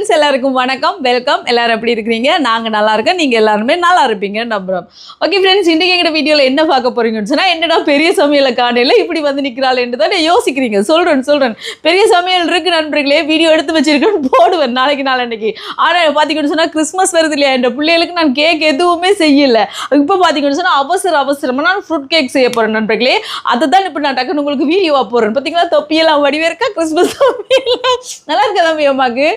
Friends எல்லாருக்கும் வணக்கம், welcome. எல்லாரும் எப்படி இருக்கிறீங்க? நாங்கள் நல்லா இருக்கோம், நீங்கள் எல்லாருமே நல்லா இருப்பீங்கன்னு நம்புகிறோம். ஓகே ஃப்ரெண்ட்ஸ், இன்றைக்கி எங்கள் வீடியோவில் என்ன பார்க்க போகிறீங்கன்னு சொன்னால், என்னடா பெரிய சமையலை காணையில் இப்படி வந்து நிற்கிறாள்ன்னு தான் யோசிக்கிறீங்க. சொல்கிறேன் பெரிய சமையல் இருக்குது நண்பர்களே, வீடியோ எடுத்து வச்சிருக்கேன்னு போடுவேன் நாளைக்கு. ஆனால் பார்த்தீங்கன்னு சொன்னால் கிறிஸ்மஸ் வருது இல்லையா, என் பிள்ளைகளுக்கு நான் கேக் எதுவுமே செய்யலை. இப்போ பார்த்தீங்கன்னு சொன்னால் அவசரமாக நான் ஃப்ரூட் கேக் செய்ய போகிறேன் நண்பர்களே. அதை தான் இப்போ நான் டக்குன்னு உங்களுக்கு வீடியோவாக போடுறேன். பார்த்தீங்களா, தொப்பியெல்லாம் வடிவே இருக்கா, கிறிஸ்மஸ் நல்லா இருக்கா தம்பி அம்மாவுக்கு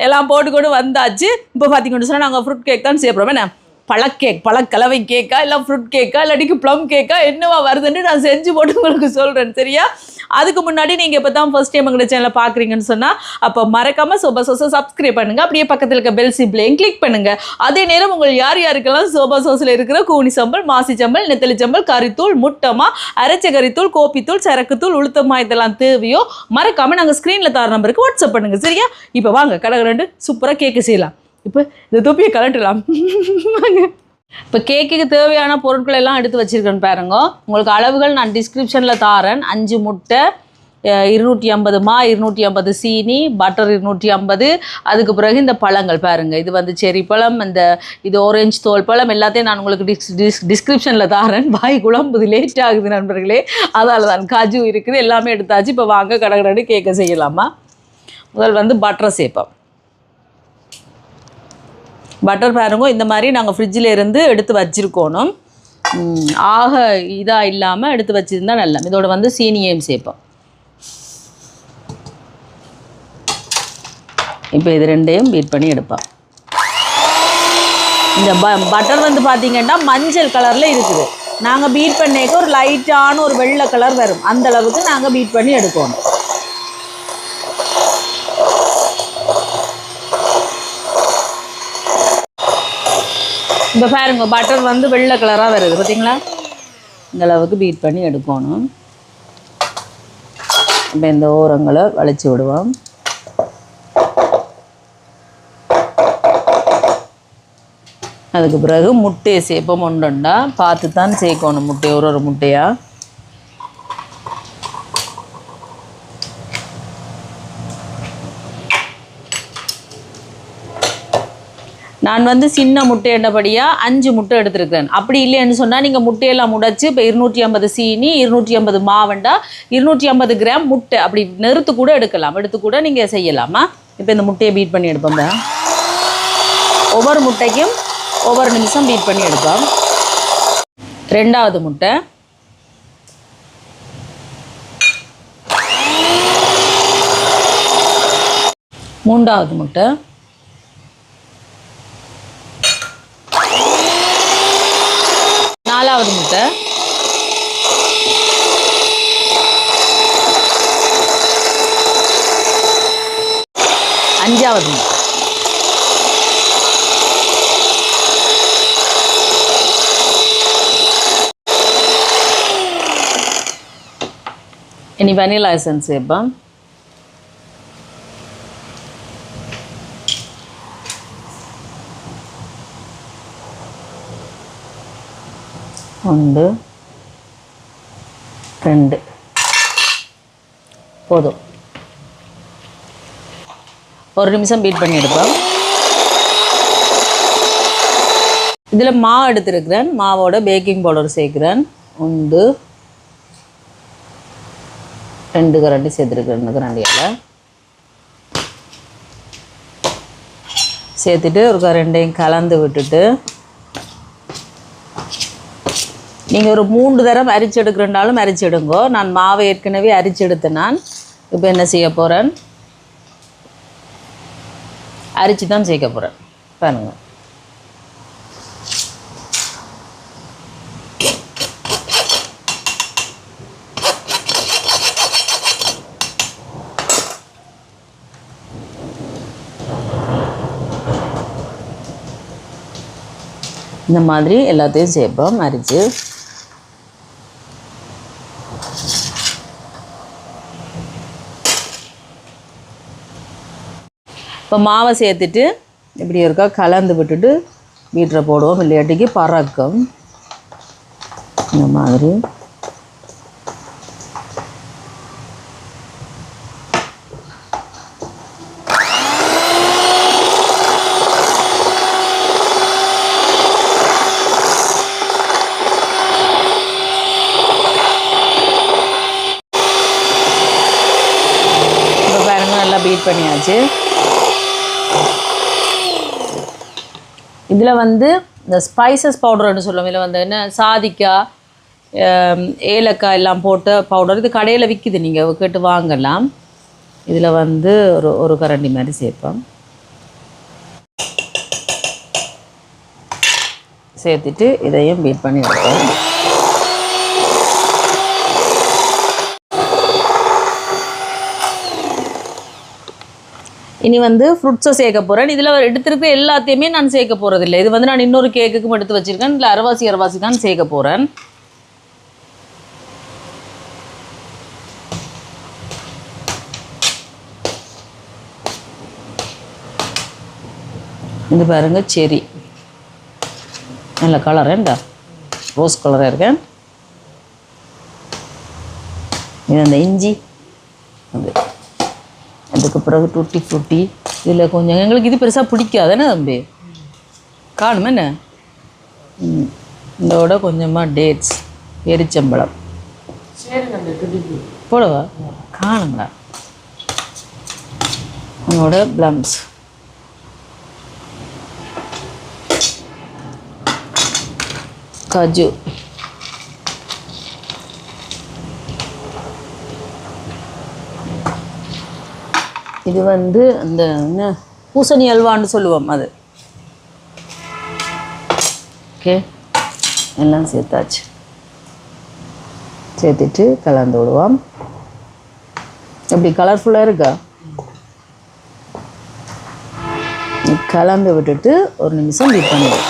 எல்லாம் போட்டுக்கொண்டு வந்தாச்சு. இப்போ பார்த்தீங்கன்னு சொன்னால் நாங்கள் ஃப்ரூட் கேக் தான் செய்ய போகிறோம். என்ன பழக்கலவை கேக்கா இல்லை ஃப்ரூட் கேக்கா இல்லாட்டிக்கு ப்ளம் கேக்கா என்னவா வருதுன்னு நான் செஞ்சு போட்டு உங்களுக்கு சொல்கிறேன், சரியா? அதுக்கு முன்னாடி நீங்கள் இப்போ தான் ஃபர்ஸ்ட் டைம் எங்கள் சேனலை பார்க்குறீங்கன்னு சொன்னால் அப்போ மறக்காமல் சோபா சோஸை சப்ஸ்கிரைப் பண்ணுங்கள். அப்படியே பக்கத்தில் இருக்க பெல் சிம்பிளையும் கிளிக் பண்ணுங்கள். அதே நேரம் உங்கள் யாருக்கெல்லாம் சோபா சோஸில் இருக்கிற கூனி சம்பல், மாசி சம்பல், நெத்தலி சம்பல், கறித்தூள், முட்டமா, அரைச்ச கறித்தூள், கோப்பித்தூள், சரக்குத்தூள், உளுத்தமா இதெல்லாம் தேவையோ மறக்காமல் நாங்கள் ஸ்க்ரீனில் தர நம்பருக்கு வாட்ஸ்அப் பண்ணுங்கள், சரியா? இப்போ வாங்க கடை சூப்பராக கேக்கு செய்யலாம். இப்போ இந்த தொப்பியை கலட்டலாம். இப்போ கேக்குக்கு தேவையான பொருட்கள் எல்லாம் எடுத்து வச்சுருக்கேன்னு பாருங்க. உங்களுக்கு அளவுகள் நான் டிஸ்கிரிப்ஷனில் தாரேன். 5 முட்டை, 250 மா, 250 சீனி, பட்டர் 250. அதுக்கு பிறகு இந்த பழங்கள் பாருங்கள், இது வந்து செரி பழம், இது ஆரஞ்சு தோல் பழம், எல்லாத்தையும் நான் உங்களுக்கு டிஸ்கிரிப்ஷனில் தாரேன். வாய் குழம்புது, லேட் ஆகுது நண்பர்களே, அதால் தான். காஜு இருக்குது, எல்லாமே எடுத்தாச்சு. இப்போ வாங்க கடை கேக்க செய்யலாமா? முதல் வந்து பட்டரை சேர்ப்போம். பட்டர் பாருங்க, இந்த மாதிரி நாங்கள் ஃப்ரிட்ஜில் இருந்து எடுத்து வச்சுருக்கோணும். ஆக இதாக இல்லாமல் எடுத்து வச்சுருந்தா நல்லா. இதோட வந்து சீனியையும் சேர்ப்போம். இப்போ இது ரெண்டையும் பீட் பண்ணி எடுப்போம். இந்த பட்டர் வந்து பார்த்திங்கன்னா மஞ்சள் கலரில் இருக்குது. நாங்கள் பீட் பண்ணிக்க ஒரு லைட்டான ஒரு வெள்ளை கலர் வரும், அந்த அளவுக்கு நாங்கள் பீட் பண்ணி எடுக்கணும். இப்போ பாருங்க, பட்டர் வந்து வெள்ளை கலராக வருது பார்த்தீங்களா? இந்த அளவுக்கு பீட் பண்ணி எடுக்கணும். இப்போ இந்த ஓரங்களை வளைச்சி விடுவோம். அதுக்கு பிறகு முட்டையை சேர்ப்போம். ஒன்றுண்டா பார்த்து தான் சேர்க்கணும் முட்டையை, ஒரு முட்டையாக. நான் வந்து சின்ன முட்டை என்னபடியாக 5 முட்டை எடுத்துருக்கிறேன். அப்படி இல்லைன்னு சொன்னால் நீங்கள் முட்டையெல்லாம் முடைச்சி இப்போ 250 சீனி, 250 மாவண்டா, 250 கிராம் முட்டை அப்படி நெருத்து கூட எடுக்கலாம், எடுத்து கூட நீங்கள் செய்யலாமா? இப்போ இந்த முட்டையை பீட் பண்ணி எடுப்போம். ஒவ்வொரு முட்டைக்கும் ஒவ்வொரு நிமிஷம் பீட் பண்ணி எடுப்போம். 2வது முட்டை, 3வது முட்டை, 4வது முட்டை, 5வது முட்டை. இனி வெனிலா எசன்ஸ் சேர்ப்போம். ஒன்று 2 போதும். ஒரு நிமிஷம் பீட் பண்ணி எடுப்போம். இதில் மாவு எடுத்துருக்கிறேன். மாவோட பேக்கிங் பவுடர் சேர்க்குறேன். 1 2 கரண்டி சேர்த்துருக்கிறேன். 2 கரண்டியால் சேர்த்துட்டு ஒரு ரெண்டையும் கலந்து விட்டுட்டு நீங்கள் ஒரு 3 தரம் அரிச்சு எடுக்கிறனாலும் அரிச்சு எடுங்கோ. நான் மாவை ஏற்கனவே அரிச்சு எடுத்தேன். நான் இப்போ என்ன செய்ய போகிறேன், அரிச்சு தான் சேர்க்க போகிறேன். பாருங்கள், இந்த மாதிரி எல்லாத்தையும் சேர்ப்போம் அரிச்சு. இப்போ மாவை சேர்த்துட்டு இப்படி இருக்கா கலந்து விட்டுட்டு பீட்டரை போடுவோம், இல்லாட்டிக்கு பறக்கும். இந்த மாதிரி பீட் பண்ணியாச்சு. இதில் வந்து இந்த ஸ்பைசஸ் பவுடர்னு சொல்லுவோம். இதில் வந்து என்ன சாதிக்காய், ஏலக்காய் எல்லாம் போட்ட பவுடர். இது கடையில் விற்கிது, நீங்கள் கேட்டு வாங்கலாம். இதில் வந்து ஒரு கரண்டி மாதிரி சேர்ப்போம். சேர்த்துட்டு இதையும் பீட் பண்ணி வைப்போம். இனி வந்து ஃப்ரூட்ஸை சேர்க்க போகிறேன். இதில் எடுத்துருக்க எல்லாத்தையுமே நான் சேர்க்க போகிறதில்லை. இது வந்து நான் இன்னொரு கேக்குக்கும் எடுத்து வச்சுருக்கேன். இதில் அரைவாசி தான் சேர்க்க போகிறேன். இது பாருங்க, செரி நல்ல கலர், ஏண்டா ரோஸ் கலராக இருக்கேன். இது அந்த இஞ்சி, அது அதுக்கு பிறகு டூட்டி ஃப்ரூட்டி. இதில் கொஞ்சம் எங்களுக்கு இது பெருசாக பிடிக்காதுன்னு தம்பி காணுமே என்ன. இதோட கொஞ்சமாக டேட்ஸ், எரிச்சம்பழம் போடவா காணுங்களா. அதோட ப்ளம்ஸ், காஜு, இது வந்து அந்த என்ன பூசணி அல்வான்னு சொல்லுவோம் அது. ஓகே, எல்லாம் சேர்த்தாச்சு. சேர்த்துட்டு கலந்து விடுவோம். எப்படி கலர்ஃபுல்லாக இருக்கா? கலந்து விட்டுட்டு ஒரு நிமிஷம் பீட் பண்ணிடுவோம்.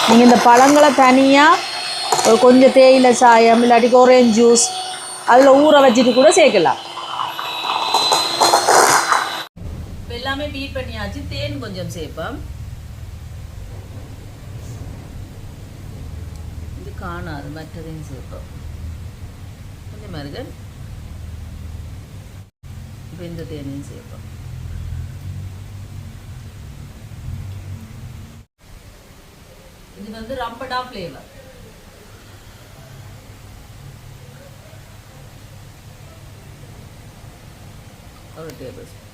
நீங்கள் இந்த பழங்களை தனியாக கொஞ்சம் தேயிலை சாயம் இல்லாட்டி ஆரஞ்சு ஜூஸ் அதில் ஊற வச்சுட்டு கூட சேர்க்கலாம். இப்போ எல்லாமே பீட் பண்ணியாச்சு. தேன் கொஞ்சம் சேர்ப்போம். இது காணாது, மற்றதையும் சேர்ப்போம். கொஞ்சம் மருகன். இப்போ இந்த தேனையும் சேர்ப்போம். இது வந்து ரம்படா ஃப்ளேவர். ஒரு டேபிள் ஸ்பூன்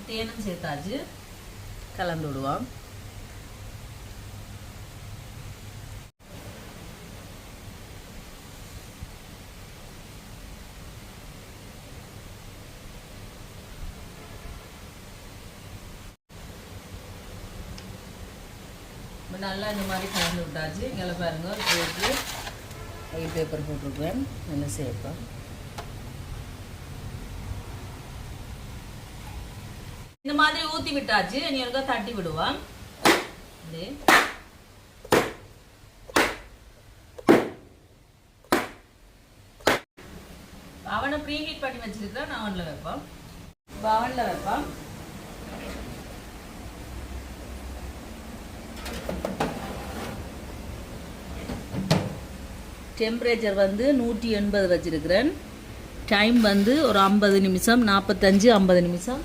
தேனும் சேர்த்தாச்சு. கலந்து விடுவோம். நல்லா இந்த மாதிரி கலந்து விட்டாச்சு. இங்கே பாருங்க, போட்டு ஒயிட் பேப்பர் போட்டிருக்கேன். நல்லா சேர்ப்பேன். இந்த மாதிரி ஊற்றி விட்டாச்சு. நீ ஒருக்கா தட்டி விடுவான். அவனை ப்ரீ ஹீட் பண்ணி வச்சிருக்கேன். நான் அவனில் வைப்பேன். அவனில் வைப்பேன். டெம்பரேச்சர் வந்து 180 வச்சிருக்கிறேன். டைம் வந்து ஒரு 50 நிமிஷம், 45-50 நிமிஷம்.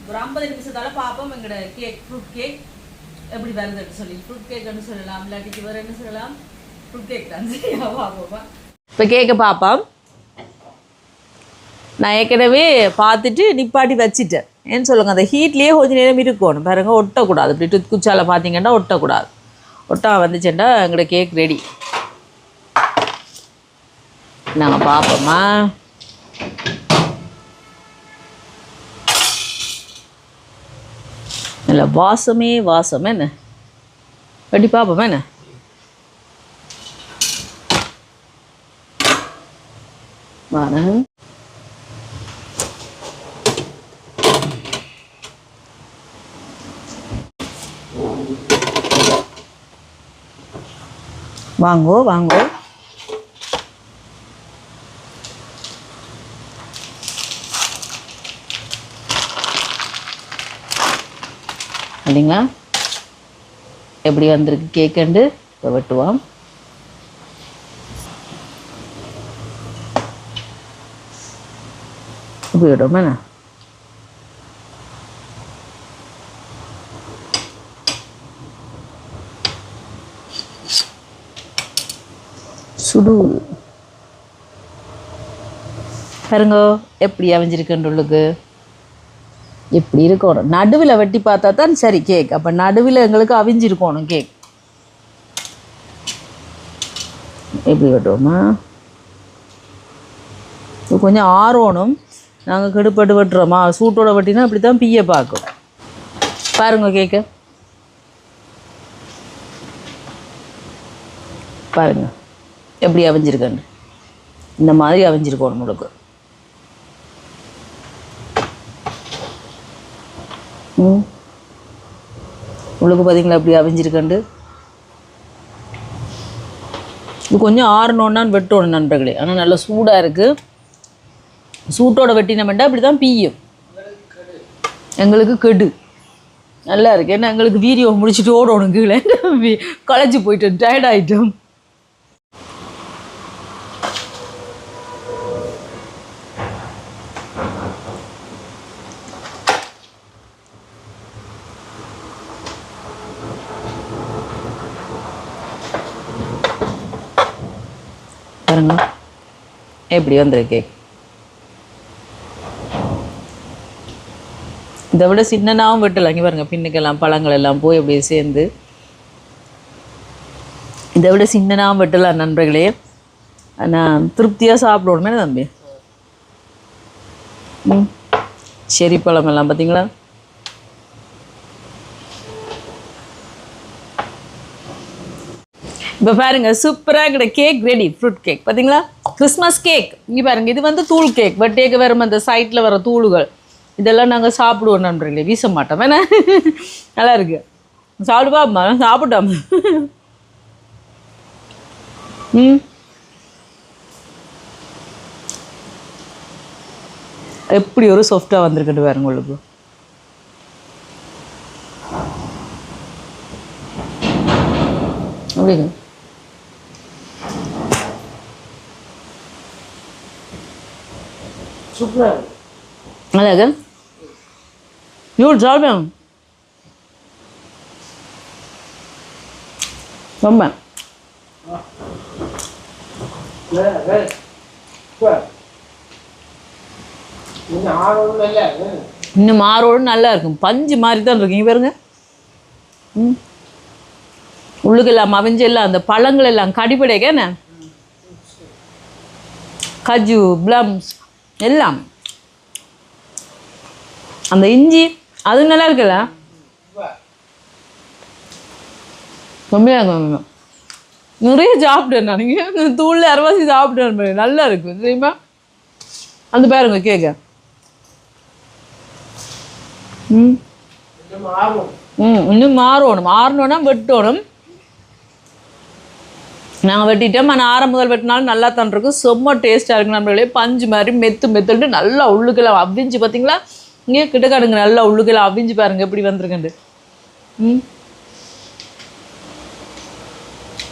ஒரு 50 நிமிஷத்தால பார்ப்போம் எங்களோட கேக், ஃப்ரூட் கேக் எப்படி வருதுன்னு சொல்லி. ஃப்ரூட் கேக்குன்னு சொல்லலாம், இல்லாட்டிக்கு வேறு என்ன சொல்லலாம், ஃப்ரூட் கேக் தான். சரியா பார்ப்போம். இப்போ கேக்கை பார்ப்போம். நான் ஏற்கனவே பார்த்துட்டு நிப்பாட்டி வச்சுட்டேன். ஏன்னு சொல்லுங்கள், அந்த ஹீட்லேயே கொஞ்சம் நேரம் இருக்கணும். பாருங்க, ஒட்டக்கூடாது. இப்படி குச்சால பார்த்தீங்கன்னா ஒட்டக்கூடாது. ஒட்டா வந்துச்சுன்னா எங்களோட கேக் ரெடி. நாங்கள் பார்ப்போம்மா. இல்லை வாசமே வாசம் என்ன எப்படி பார்ப்போம் என்ன. வாங்க வாங்கோ வாங்கோ. இல்லைங்களா, எப்படி வந்திருக்கு கேக்குண்டு இப்போ வெட்டுவோம். இப்படி விடுவோம் என்ன. சுடு பாருங்க எப்படி அவிஞ்சிருக்குன்னு உள்ளுக்கு. எப்படி இருக்கணும், நடுவில் வெட்டி பார்த்தா தான் சரி கேக். அப்போ நடுவில் எங்களுக்கு அவிஞ்சிருக்கணும் கேக். எப்படி வெட்டுவோமா, இது கொஞ்சம் ஆறணும். நாங்கள் கெடுப்பட்டு வெட்டுறோமா, சூட்டோட வெட்டினா அப்படி தான் பிய பார்க்கும். பாருங்க கேக்கு பாருங்க எப்படி அவிஞ்சிருக்கேன்னு. இந்த மாதிரி அவிஞ்சிருக்கணும் உங்களுக்கு. உங்களுக்கு பார்த்தீங்களா எப்படி அவிஞ்சிருக்கண்டு. இது கொஞ்சம் ஆறணுன்னான்னு வெட்டணும் நண்பர்களே. ஆனால் நல்லா சூடாக இருக்குது. சூட்டோட வெட்டினமெண்டா அப்படி தான் பீயும். எங்களுக்கு கெடு நல்லா இருக்குது. ஏன்னா எங்களுக்கு வீடியோ முடிச்சுட்டு ஓடணும் கீழே. களைச்சி போயிட்டோம், டயர்ட் ஆகிட்டோம். பாருங்க எப்படி வந்திருக்கு. இதை விட சின்னனாவும் வெட்டலாம். இங்கே பாருங்க பின்னுக்கெல்லாம் பழங்கள் எல்லாம் போய் அப்படியே சேர்ந்து. இதை விட சின்னனாவும் வெட்டலாம் நண்பர்களே. நான் திருப்தியாக சாப்பிடணுமே தம்பி. செரி பழம் எல்லாம் பார்த்தீங்களா. இப்போ பாருங்க சூப்பராக கிட்ட கேக் ரெடி. ஃப்ரூட் கேக் பார்த்தீங்களா, கிறிஸ்மஸ் கேக். இங்கே பாருங்க இது வந்து தூள் கேக். பர்த்டேக்கு வரும் அந்த சைட்டில் வர தூள்கள் இதெல்லாம் நாங்கள் சாப்பிடுவோம் நண்பர்களே, வீச மாட்டோம். வேணா நல்லா இருக்கு, சாப்பிடுவாம்மா, சாப்பிட்டோம். எப்படி ஒரு சாஃப்டாக வந்திருக்குன்னு பாருங்க உங்களுக்கு. அப்படிங்க அழகு இவ்வளோ சாப்பிடும் ரொம்ப. இன்னும் மாரோடு நல்லா இருக்கும். பஞ்சு மாதிரி தான் இருக்குங்க பாருங்க. உள்ளுக்கெல்லாம் அவிஞ்செல்லாம் அந்த பழங்கள் எல்லாம் கடிப்படைக்கண்ணே, கஜு பிளம்ஸ் எல்லாம். அந்த இஞ்சி அது நல்லா இருக்குல்ல, ரொம்ப நிறைய சாப்பிட்டேன் நான். நீங்கள் தூளில் அரைவாசி சாப்பிட்டேன், நல்லா இருக்கு தெரியுமா. அந்த பாருங்க கேட்க இன்னும் மாறணும். ஆறணும்னா வெட்டணும். நாங்கள் வெட்டிட்டோம். ஆனால் ஆரம் முதல் வெட்டினாலும் நல்லா தான் இருக்கும். செம்ம டேஸ்ட்டாக இருக்குது நம்மளே. பஞ்சு மாதிரி மெத்துட்டு நல்லா உள்ளுக்கெல்லாம் அவிஞ்சு பார்த்தீங்களா. இங்கே கிட்டக்காடுங்க நல்லா உள்ளுக்கெல்லாம் அவிஞ்சு பாருங்க எப்படி வந்திருக்குண்டு.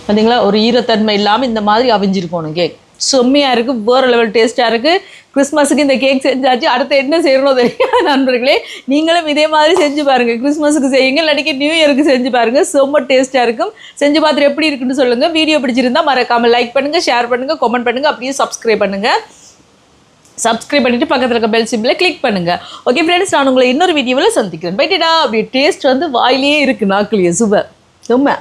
பார்த்தீங்களா ஒரு ஈரத்தன்மை இல்லாமல் இந்த மாதிரி அவிஞ்சிருக்கணும் கேக். செம்மையாக இருக்குது, வேறு லெவல் டேஸ்ட்டாக இருக்குது. கிறிஸ்மஸுக்கு இந்த கேக் செஞ்சாச்சு. அடுத்து என்ன செய்யணும் தெரியாது நண்பர்களே. நீங்களும் இதே மாதிரி செஞ்சு பாருங்கள். கிறிஸ்மஸுக்கு செய்யுங்க, இல்லாட்டிக்கு நியூ இயருக்கு செஞ்சு பாருங்கள். செம்ம டேஸ்ட்டாக இருக்கும். செஞ்சு பார்த்துட்டு எப்படி இருக்குன்னு சொல்லுங்கள். வீடியோ பிடிச்சிருந்தால் மறக்காமல் லைக் பண்ணுங்கள், ஷேர் பண்ணுங்கள், கமெண்ட் பண்ணுங்கள், அப்படியே சப்ஸ்கிரைப் பண்ணுங்கள். சப்ஸ்கிரைப் பண்ணிவிட்டு பக்கத்தில் இருக்க பெல் சிம்பிளை கிளிக் பண்ணுங்கள். ஓகே ஃப்ரெண்ட்ஸ், நான் உங்களை இன்னொரு வீடியோவில் சந்திக்கிறேன். பைட்டடா. அப்படியே டேஸ்ட் வந்து வாயிலே இருக்குது, நாக்குலையே. சூப்பர், செம்ம.